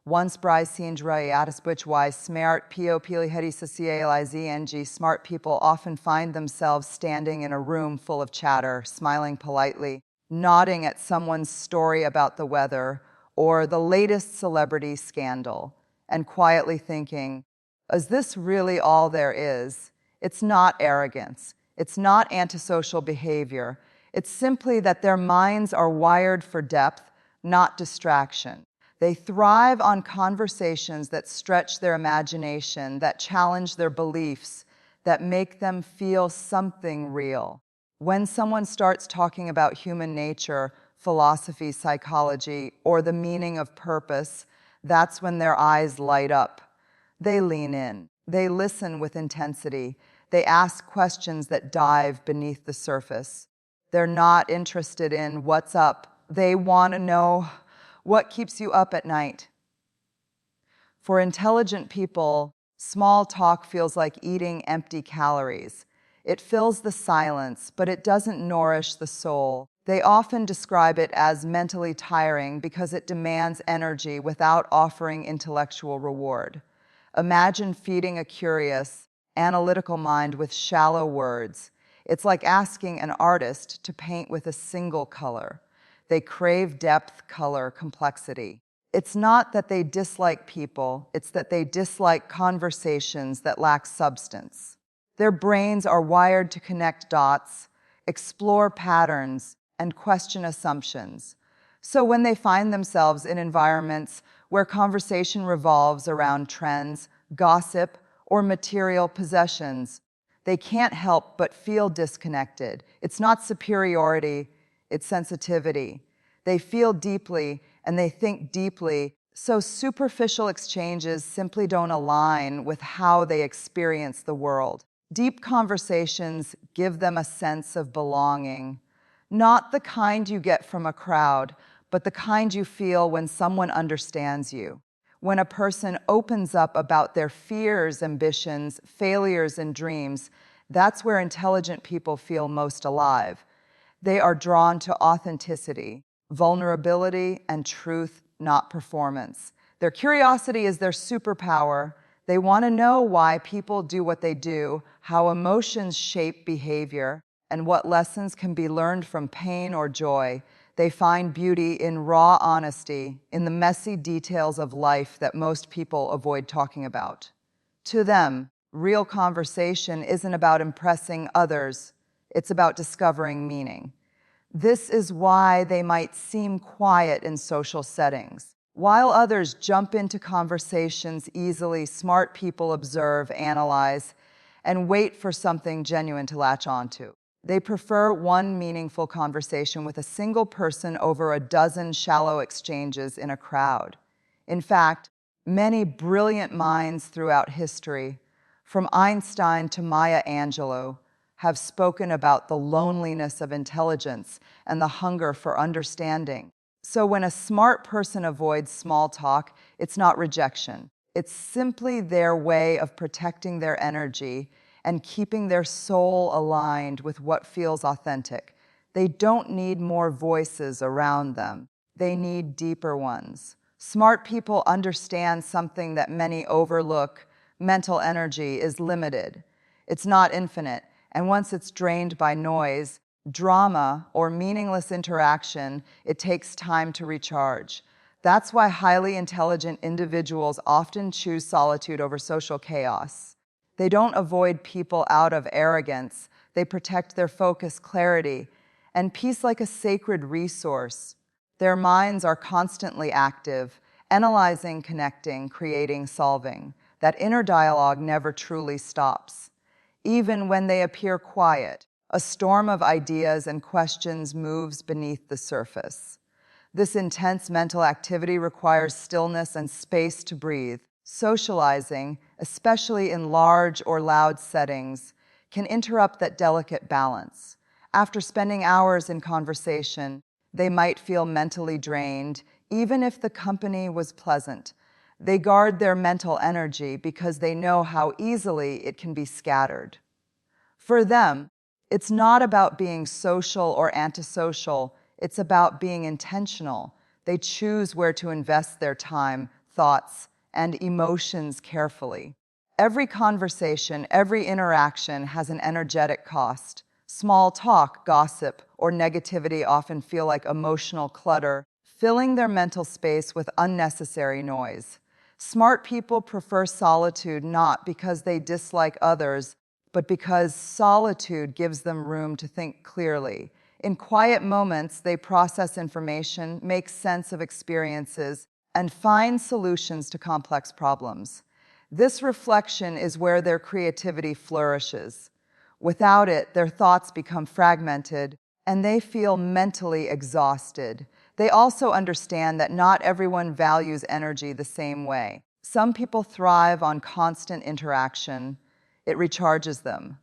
Once braisindrae atasbuchwise smart pili hedi socializing. Smart people often find themselves standing in a room full of chatter, smiling politely, nodding at someone's story about the weather or the latest celebrity scandal, and quietly thinking, is this really all there is? It's not arrogance. It's not antisocial behavior. It's simply that their minds are wired for depth, not distraction. They thrive on conversations that stretch their imagination, that challenge their beliefs, that make them feel something real. When someone starts talking about human nature, philosophy, psychology, or the meaning of purpose, that's when their eyes light up. They lean in. They listen with intensity. They ask questions that dive beneath the surface. They're not interested in what's up. They want to know what keeps you up at night. For intelligent people, small talk feels like eating empty calories. It fills the silence, but it doesn't nourish the soul. They often describe it as mentally tiring because it demands energy without offering intellectual reward. Imagine feeding a curious, analytical mind with shallow words. It's like asking an artist to paint with a single color. They crave depth, color, complexity. It's not that they dislike people, it's that they dislike conversations that lack substance. Their brains are wired to connect dots, explore patterns, and question assumptions. So when they find themselves in environments where conversation revolves around trends, gossip, or material possessions, they can't help but feel disconnected. It's not superiority, it's sensitivity. They feel deeply and they think deeply, so superficial exchanges simply don't align with how they experience the world. Deep conversations give them a sense of belonging, not the kind you get from a crowd, but the kind you feel when someone understands you. When a person opens up about their fears, ambitions, failures, and dreams, that's where intelligent people feel most alive. They are drawn to authenticity, vulnerability, and truth, not performance. Their curiosity is their superpower. They want to know why people do what they do, how emotions shape behavior, and what lessons can be learned from pain or joy. They find beauty in raw honesty, in the messy details of life that most people avoid talking about. To them, real conversation isn't about impressing others, it's about discovering meaning. This is why they might seem quiet in social settings. While others jump into conversations easily, smart people observe, analyze, and wait for something genuine to latch onto. They prefer one meaningful conversation with a single person over a dozen shallow exchanges in a crowd. In fact, many brilliant minds throughout history, from Einstein to Maya Angelou, have spoken about the loneliness of intelligence and the hunger for understanding. So when a smart person avoids small talk, it's not rejection. It's simply their way of protecting their energy and keeping their soul aligned with what feels authentic. They don't need more voices around them. They need deeper ones. Smart people understand something that many overlook. Mental energy is limited. It's not infinite. And once it's drained by noise, drama, or meaningless interaction, it takes time to recharge. That's why highly intelligent individuals often choose solitude over social chaos. They don't avoid people out of arrogance. They protect their focus, clarity, and peace like a sacred resource. Their minds are constantly active, analyzing, connecting, creating, solving. That inner dialogue never truly stops. Even when they appear quiet, a storm of ideas and questions moves beneath the surface. This intense mental activity requires stillness and space to breathe. Socializing, especially in large or loud settings, can interrupt that delicate balance. After spending hours in conversation, they might feel mentally drained, even if the company was pleasant. They guard their mental energy because they know how easily it can be scattered. For them, it's not about being social or antisocial, it's about being intentional. They choose where to invest their time, thoughts, and emotions carefully. Every conversation, every interaction has an energetic cost. Small talk, gossip, or negativity often feel like emotional clutter, filling their mental space with unnecessary noise. Smart people prefer solitude not because they dislike others, but because solitude gives them room to think clearly. In quiet moments, they process information, make sense of experiences, and find solutions to complex problems. This reflection is where their creativity flourishes. Without it, their thoughts become fragmented, and they feel mentally exhausted. They also understand that not everyone values energy the same way. Some people thrive on constant interaction. It recharges them.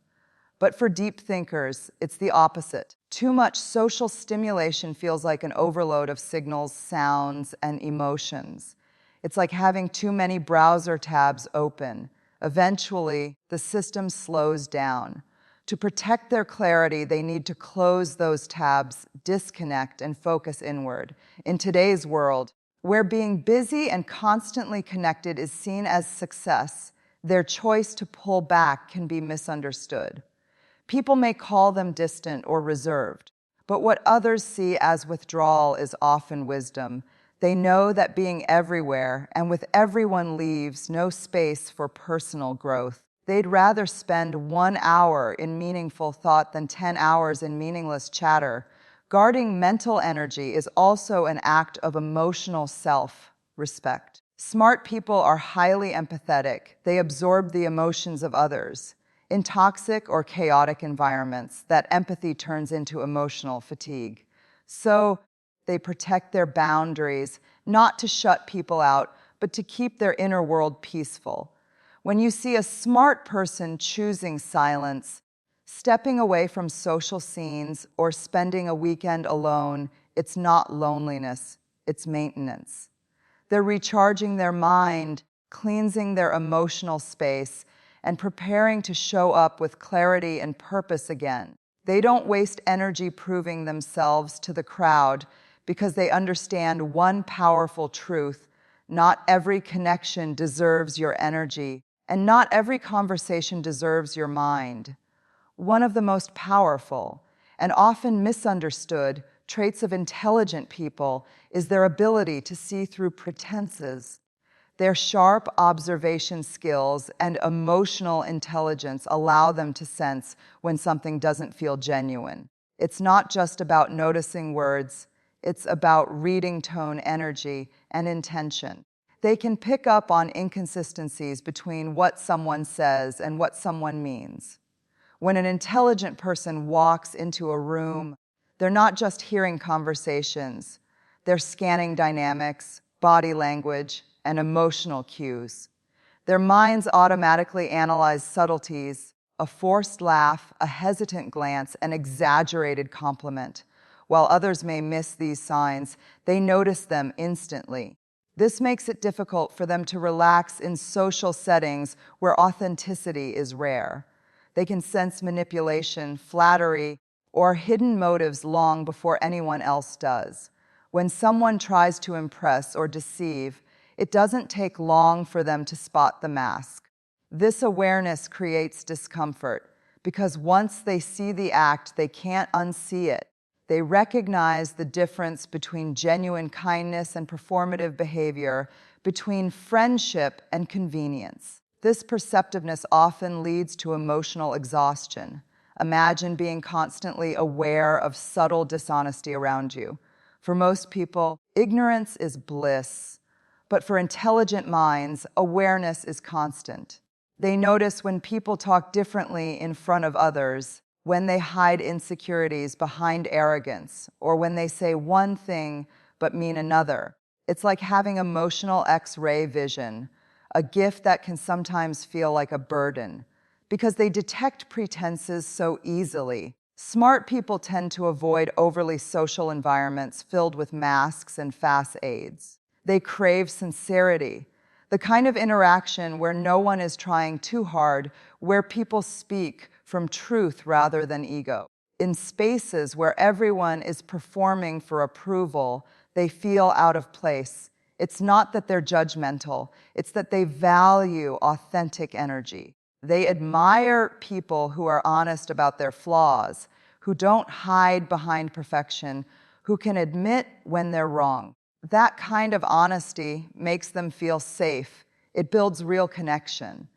But for deep thinkers, it's the opposite. Too much social stimulation feels like an overload of signals, sounds, and emotions. It's like having too many browser tabs open. Eventually, the system slows down. To protect their clarity, they need to close those tabs, disconnect, and focus inward. In today's world, where being busy and constantly connected is seen as success, their choice to pull back can be misunderstood. People may call them distant or reserved, but what others see as withdrawal is often wisdom. They know that being everywhere and with everyone leaves no space for personal growth. They'd rather spend 1 hour in meaningful thought than 10 hours in meaningless chatter. Guarding mental energy is also an act of emotional self-respect. Smart people are highly empathetic. They absorb the emotions of others. In toxic or chaotic environments, that empathy turns into emotional fatigue. So they protect their boundaries, not to shut people out, but to keep their inner world peaceful. When you see a smart person choosing silence, stepping away from social scenes, or spending a weekend alone, it's not loneliness, it's maintenance. They're recharging their mind, cleansing their emotional space, and preparing to show up with clarity and purpose again. They don't waste energy proving themselves to the crowd because they understand one powerful truth: not every connection deserves your energy, and not every conversation deserves your mind. One of the most powerful and often misunderstood traits of intelligent people is their ability to see through pretenses. Their sharp observation skills and emotional intelligence allow them to sense when something doesn't feel genuine. It's not just about noticing words, it's about reading tone, energy, and intention. They can pick up on inconsistencies between what someone says and what someone means. When an intelligent person walks into a room, they're not just hearing conversations, they're scanning dynamics, body language, and emotional cues. Their minds automatically analyze subtleties: a forced laugh, a hesitant glance, an exaggerated compliment. While others may miss these signs, they notice them instantly. This makes it difficult for them to relax in social settings where authenticity is rare. They can sense manipulation, flattery, or hidden motives long before anyone else does. When someone tries to impress or deceive, it doesn't take long for them to spot the mask. This awareness creates discomfort because once they see the act, they can't unsee it. They recognize the difference between genuine kindness and performative behavior, between friendship and convenience. This perceptiveness often leads to emotional exhaustion. Imagine being constantly aware of subtle dishonesty around you. For most people, ignorance is bliss. But for intelligent minds, awareness is constant. They notice when people talk differently in front of others, when they hide insecurities behind arrogance, or when they say one thing but mean another. It's like having emotional X-ray vision, a gift that can sometimes feel like a burden, because they detect pretenses so easily. Smart people tend to avoid overly social environments filled with masks and fast aids. They crave sincerity, the kind of interaction where no one is trying too hard, where people speak from truth rather than ego. In spaces where everyone is performing for approval, they feel out of place. It's not that they're judgmental, it's that they value authentic energy. They admire people who are honest about their flaws, who don't hide behind perfection, who can admit when they're wrong. That kind of honesty makes them feel safe. It builds real connection.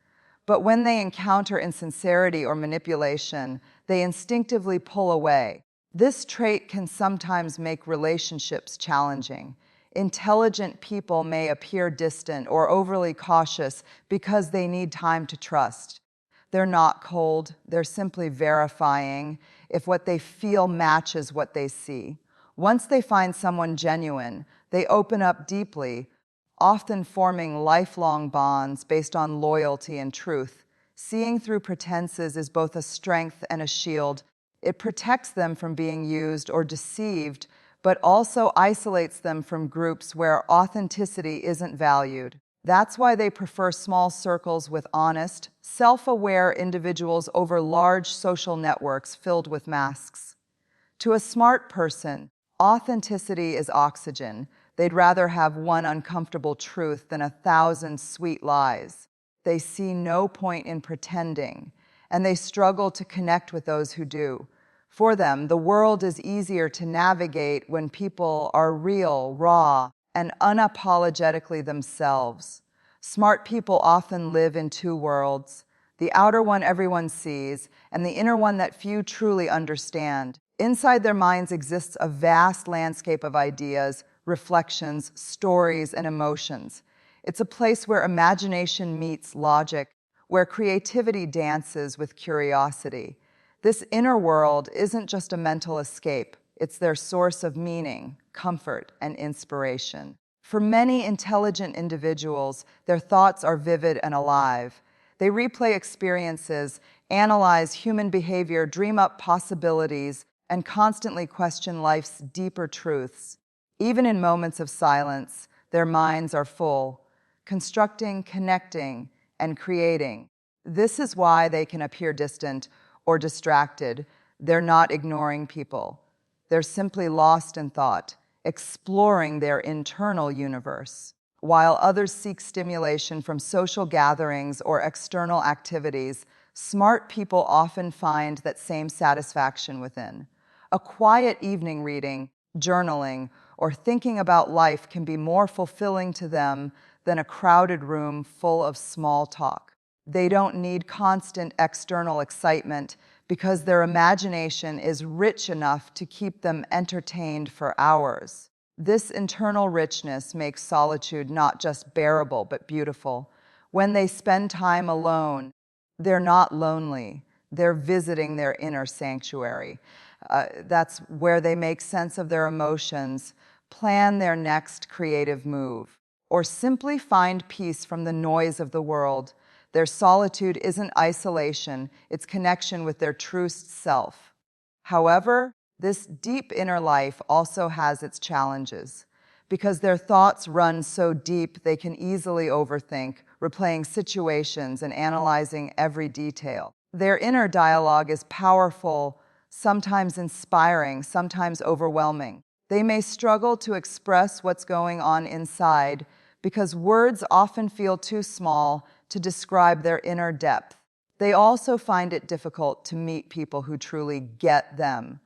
But when they encounter insincerity or manipulation, they instinctively pull away. This trait can sometimes make relationships challenging. Intelligent people may appear distant or overly cautious because they need time to trust. They're not cold, they're simply verifying if what they feel matches what they see. Once they find someone genuine, they open up deeply, often forming lifelong bonds based on loyalty and truth. Seeing through pretenses is both a strength and a shield. It protects them from being used or deceived, but also isolates them from groups where authenticity isn't valued. That's why they prefer small circles with honest, self-aware individuals over large social networks filled with masks. To a smart person, authenticity is oxygen. They'd rather have one uncomfortable truth than 1,000 sweet lies. They see no point in pretending, and they struggle to connect with those who do. For them, the world is easier to navigate when people are real, raw, and unapologetically themselves. Smart people often live in two worlds, the outer one everyone sees, and the inner one that few truly understand. Inside their minds exists a vast landscape of ideas, reflections, stories, and emotions. It's a place where imagination meets logic, where creativity dances with curiosity. This inner world isn't just a mental escape, it's their source of meaning, comfort, and inspiration. For many intelligent individuals, their thoughts are vivid and alive. They replay experiences, analyze human behavior, dream up possibilities, and constantly question life's deeper truths. Even in moments of silence, their minds are full, constructing, connecting, and creating. This is why they can appear distant or distracted. They're not ignoring people. They're simply lost in thought, exploring their internal universe. While others seek stimulation from social gatherings or external activities, smart people often find that same satisfaction within. A quiet evening reading, journaling, or thinking about life can be more fulfilling to them than a crowded room full of small talk. They don't need constant external excitement because their imagination is rich enough to keep them entertained for hours. This internal richness makes solitude not just bearable but beautiful. When they spend time alone, they're not lonely. They're visiting their inner sanctuary. That's where they make sense of their emotions, plan their next creative move, or simply find peace from the noise of the world. Their solitude isn't isolation, it's connection with their true self. However, this deep inner life also has its challenges. Because their thoughts run so deep, they can easily overthink, replaying situations and analyzing every detail. Their inner dialogue is powerful, sometimes inspiring, sometimes overwhelming. They may struggle to express what's going on inside because words often feel too small to describe their inner depth. They also find it difficult to meet people who truly get them.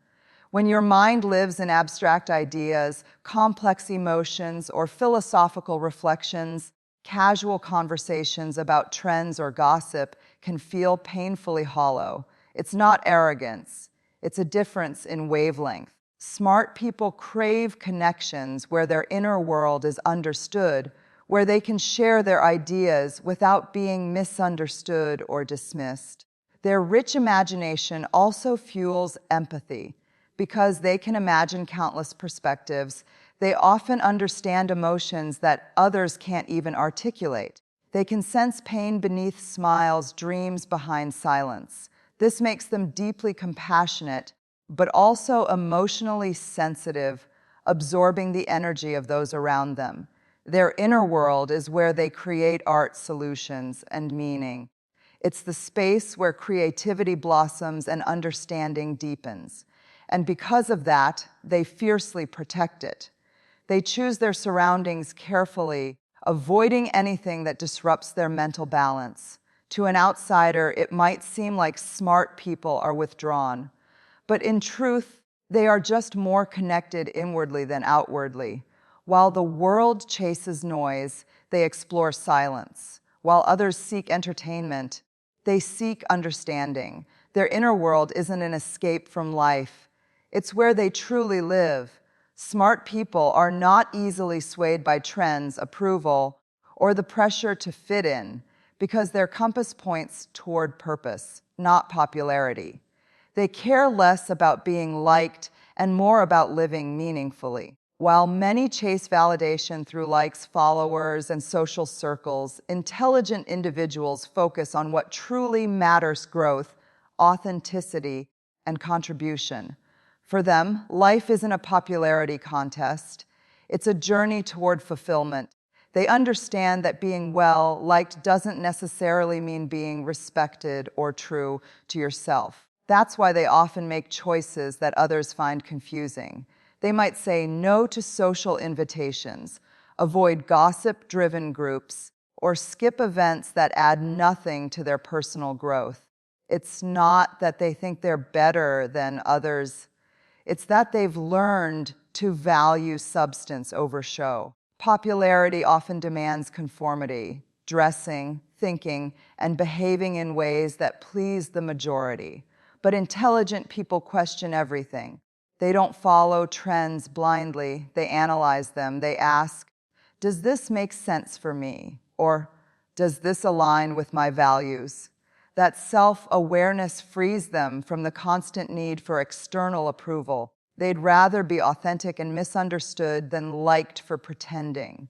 When your mind lives in abstract ideas, complex emotions, or philosophical reflections, casual conversations about trends or gossip can feel painfully hollow. It's not arrogance, it's a difference in wavelength. Smart people crave connections where their inner world is understood, where they can share their ideas without being misunderstood or dismissed. Their rich imagination also fuels empathy. Because they can imagine countless perspectives, they often understand emotions that others can't even articulate. They can sense pain beneath smiles, dreams behind silence. This makes them deeply compassionate, but also emotionally sensitive, absorbing the energy of those around them. Their inner world is where they create art, solutions, and meaning. It's the space where creativity blossoms and understanding deepens. And because of that, they fiercely protect it. They choose their surroundings carefully, avoiding anything that disrupts their mental balance. To an outsider, it might seem like smart people are withdrawn, but in truth, they are just more connected inwardly than outwardly. While the world chases noise, they explore silence. While others seek entertainment, they seek understanding. Their inner world isn't an escape from life. It's where they truly live. Smart people are not easily swayed by trends, approval, or the pressure to fit in, because their compass points toward purpose, not popularity. They care less about being liked and more about living meaningfully. While many chase validation through likes, followers, and social circles, intelligent individuals focus on what truly matters: growth, authenticity, and contribution. For them, life isn't a popularity contest. It's a journey toward fulfillment. They understand that being well-liked doesn't necessarily mean being respected or true to yourself. That's why they often make choices that others find confusing. They might say no to social invitations, avoid gossip-driven groups, or skip events that add nothing to their personal growth. It's not that they think they're better than others. It's that they've learned to value substance over show. Popularity often demands conformity, dressing, thinking, and behaving in ways that please the majority. But intelligent people question everything. They don't follow trends blindly. They analyze them. They ask, does this make sense for me? Or does this align with my values? That self-awareness frees them from the constant need for external approval. They'd rather be authentic and misunderstood than liked for pretending.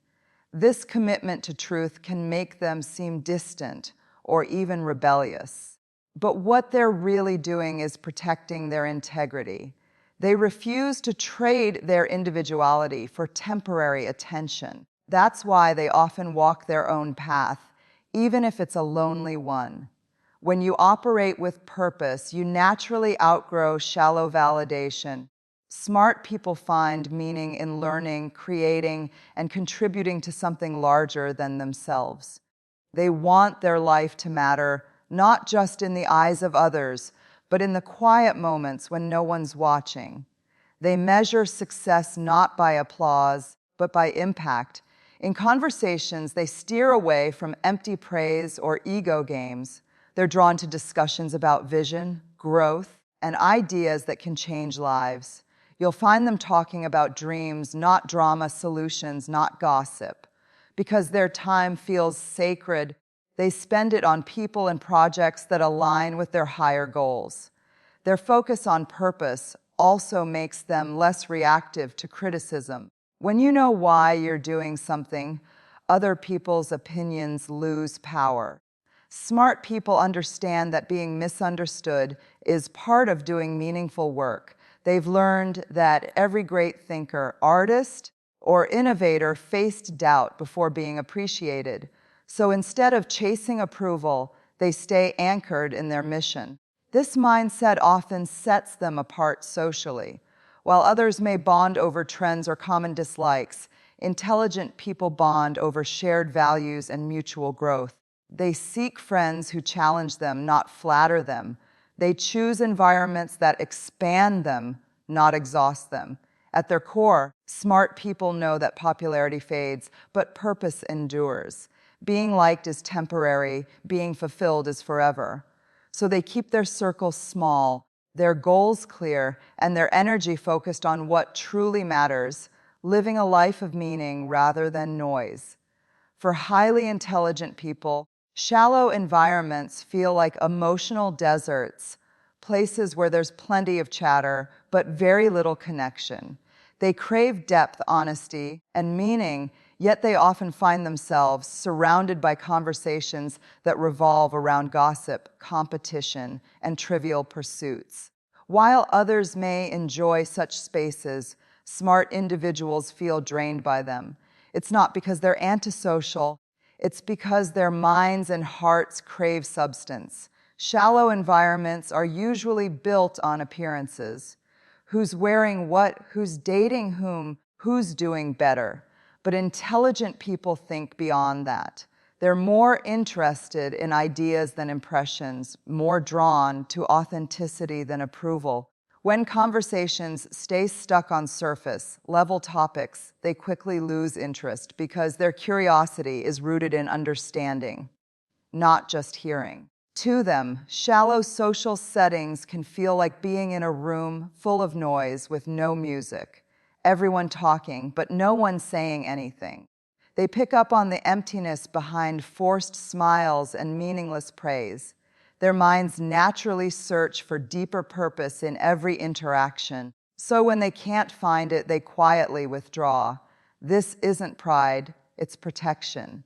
This commitment to truth can make them seem distant or even rebellious. But what they're really doing is protecting their integrity. They refuse to trade their individuality for temporary attention. That's why they often walk their own path, even if it's a lonely one. When you operate with purpose, you naturally outgrow shallow validation. Smart people find meaning in learning, creating, and contributing to something larger than themselves. They want their life to matter, not just in the eyes of others, but in the quiet moments when no one's watching. They measure success not by applause, but by impact. In conversations, they steer away from empty praise or ego games. They're drawn to discussions about vision, growth, and ideas that can change lives. You'll find them talking about dreams, not drama, solutions, not gossip. Because their time feels sacred, they spend it on people and projects that align with their higher goals. Their focus on purpose also makes them less reactive to criticism. When you know why you're doing something, other people's opinions lose power. Smart people understand that being misunderstood is part of doing meaningful work. They've learned that every great thinker, artist, or innovator faced doubt before being appreciated. So instead of chasing approval, they stay anchored in their mission. This mindset often sets them apart socially. While others may bond over trends or common dislikes, intelligent people bond over shared values and mutual growth. They seek friends who challenge them, not flatter them. They choose environments that expand them, not exhaust them. At their core, smart people know that popularity fades, but purpose endures. Being liked is temporary, being fulfilled is forever. So they keep their circles small, their goals clear, and their energy focused on what truly matters, living a life of meaning rather than noise. For highly intelligent people, shallow environments feel like emotional deserts, places where there's plenty of chatter, but very little connection. They crave depth, honesty, and meaning, yet they often find themselves surrounded by conversations that revolve around gossip, competition, and trivial pursuits. While others may enjoy such spaces, smart individuals feel drained by them. It's not because they're antisocial, it's because their minds and hearts crave substance. Shallow environments are usually built on appearances. Who's wearing what, who's dating whom, who's doing better. But intelligent people think beyond that. They're more interested in ideas than impressions, more drawn to authenticity than approval. When conversations stay stuck on surface-level topics, they quickly lose interest because their curiosity is rooted in understanding, not just hearing. To them, shallow social settings can feel like being in a room full of noise with no music, everyone talking, but no one saying anything. They pick up on the emptiness behind forced smiles and meaningless praise. Their minds naturally search for deeper purpose in every interaction, so when they can't find it, they quietly withdraw. This isn't pride, it's protection.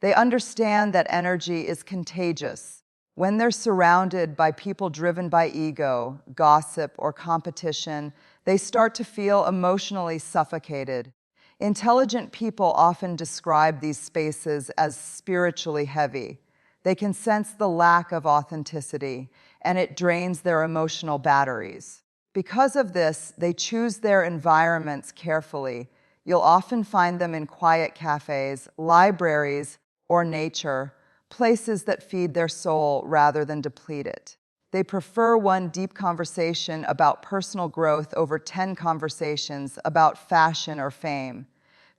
They understand that energy is contagious. When they're surrounded by people driven by ego, gossip, or competition, they start to feel emotionally suffocated. Intelligent people often describe these spaces as spiritually heavy. They can sense the lack of authenticity, and it drains their emotional batteries. Because of this, they choose their environments carefully. You'll often find them in quiet cafes, libraries, or nature, places that feed their soul rather than deplete it. They prefer one deep conversation about personal growth over 10 conversations about fashion or fame.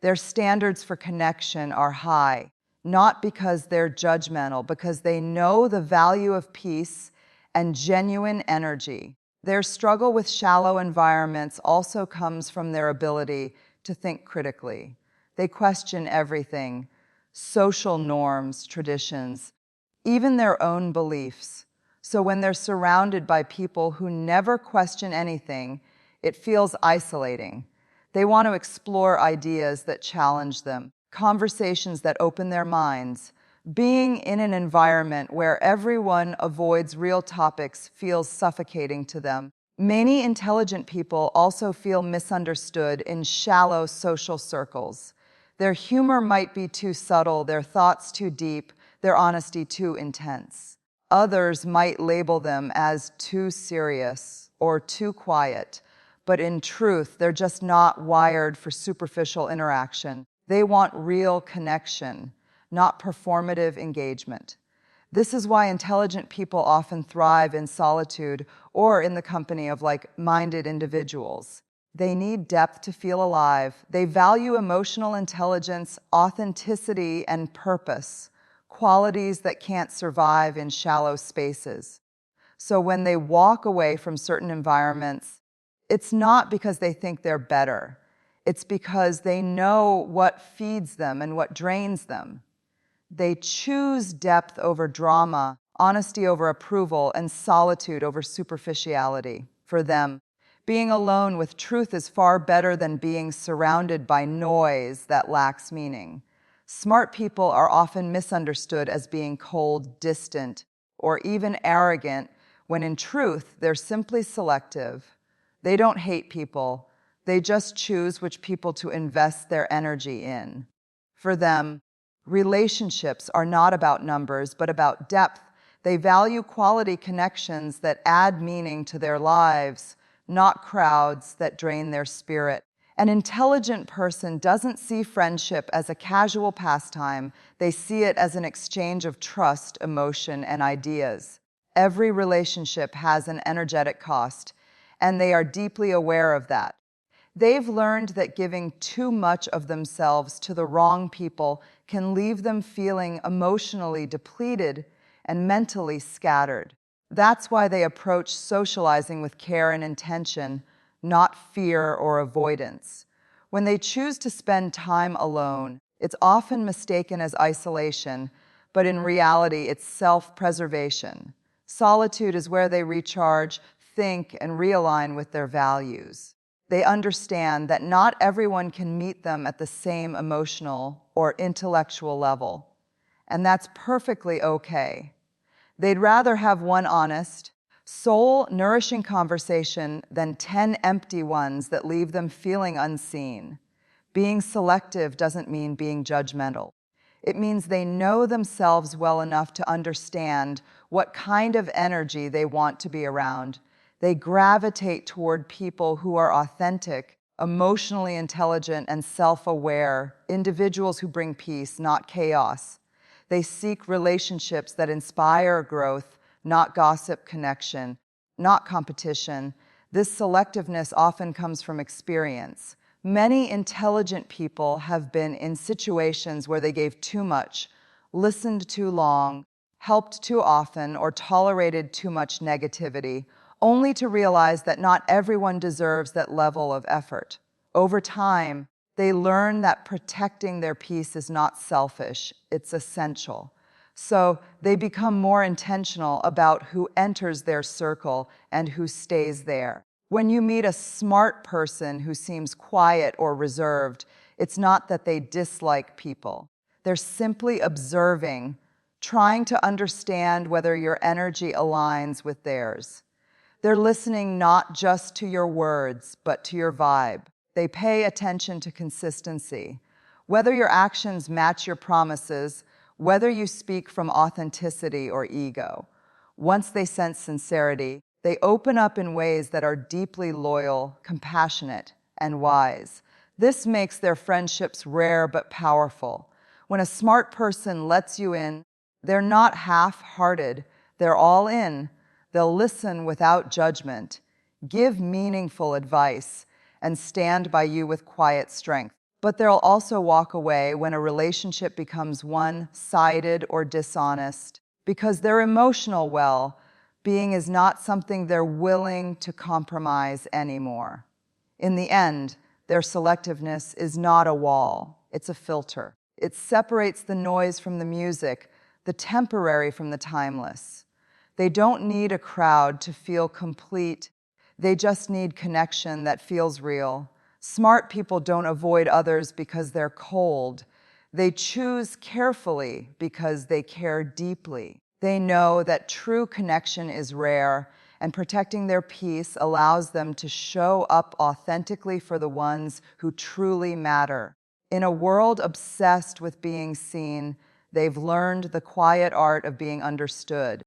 Their standards for connection are high, not because they're judgmental, because they know the value of peace and genuine energy. Their struggle with shallow environments also comes from their ability to think critically. They question everything: social norms, traditions, even their own beliefs. So when they're surrounded by people who never question anything, it feels isolating. They want to explore ideas that challenge them, conversations that open their minds. Being in an environment where everyone avoids real topics feels suffocating to them. Many intelligent people also feel misunderstood in shallow social circles. Their humor might be too subtle, their thoughts too deep, their honesty too intense. Others might label them as too serious or too quiet, but in truth, they're just not wired for superficial interaction. They want real connection, not performative engagement. This is why intelligent people often thrive in solitude or in the company of like-minded individuals. They need depth to feel alive. They value emotional intelligence, authenticity, and purpose, qualities that can't survive in shallow spaces. So when they walk away from certain environments, it's not because they think they're better. It's because they know what feeds them and what drains them. They choose depth over drama, honesty over approval, and solitude over superficiality. For them, being alone with truth is far better than being surrounded by noise that lacks meaning. Smart people are often misunderstood as being cold, distant, or even arrogant, when in truth, they're simply selective. They don't hate people. They just choose which people to invest their energy in. For them, relationships are not about numbers, but about depth. They value quality connections that add meaning to their lives, not crowds that drain their spirit. An intelligent person doesn't see friendship as a casual pastime. They see it as an exchange of trust, emotion, and ideas. Every relationship has an energetic cost, and they are deeply aware of that. They've learned that giving too much of themselves to the wrong people can leave them feeling emotionally depleted and mentally scattered. That's why they approach socializing with care and intention, not fear or avoidance. When they choose to spend time alone, it's often mistaken as isolation, but in reality, it's self-preservation. Solitude is where they recharge, think, and realign with their values. They understand that not everyone can meet them at the same emotional or intellectual level, and that's perfectly okay. They'd rather have one honest, soul-nourishing conversation than 10 empty ones that leave them feeling unseen. Being selective doesn't mean being judgmental. It means they know themselves well enough to understand what kind of energy they want to be around. They gravitate toward people who are authentic, emotionally intelligent and self-aware, individuals who bring peace, not chaos. They seek relationships that inspire growth, not gossip, connection, not competition. This selectiveness often comes from experience. Many intelligent people have been in situations where they gave too much, listened too long, helped too often, or tolerated too much negativity, only to realize that not everyone deserves that level of effort. Over time, they learn that protecting their peace is not selfish, it's essential. So they become more intentional about who enters their circle and who stays there. When you meet a smart person who seems quiet or reserved, it's not that they dislike people. They're simply observing, trying to understand whether your energy aligns with theirs. They're listening not just to your words, but to your vibe. They pay attention to consistency. Whether your actions match your promises, whether you speak from authenticity or ego. Once they sense sincerity, they open up in ways that are deeply loyal, compassionate, and wise. This makes their friendships rare but powerful. When a smart person lets you in, they're not half-hearted, they're all in. They'll listen without judgment, give meaningful advice, and stand by you with quiet strength. But they'll also walk away when a relationship becomes one-sided or dishonest, because their emotional well-being is not something they're willing to compromise anymore. In the end, their selectiveness is not a wall, it's a filter. It separates the noise from the music, the temporary from the timeless. They don't need a crowd to feel complete. They just need connection that feels real. Smart people don't avoid others because they're cold. They choose carefully because they care deeply. They know that true connection is rare, and protecting their peace allows them to show up authentically for the ones who truly matter. In a world obsessed with being seen, they've learned the quiet art of being understood.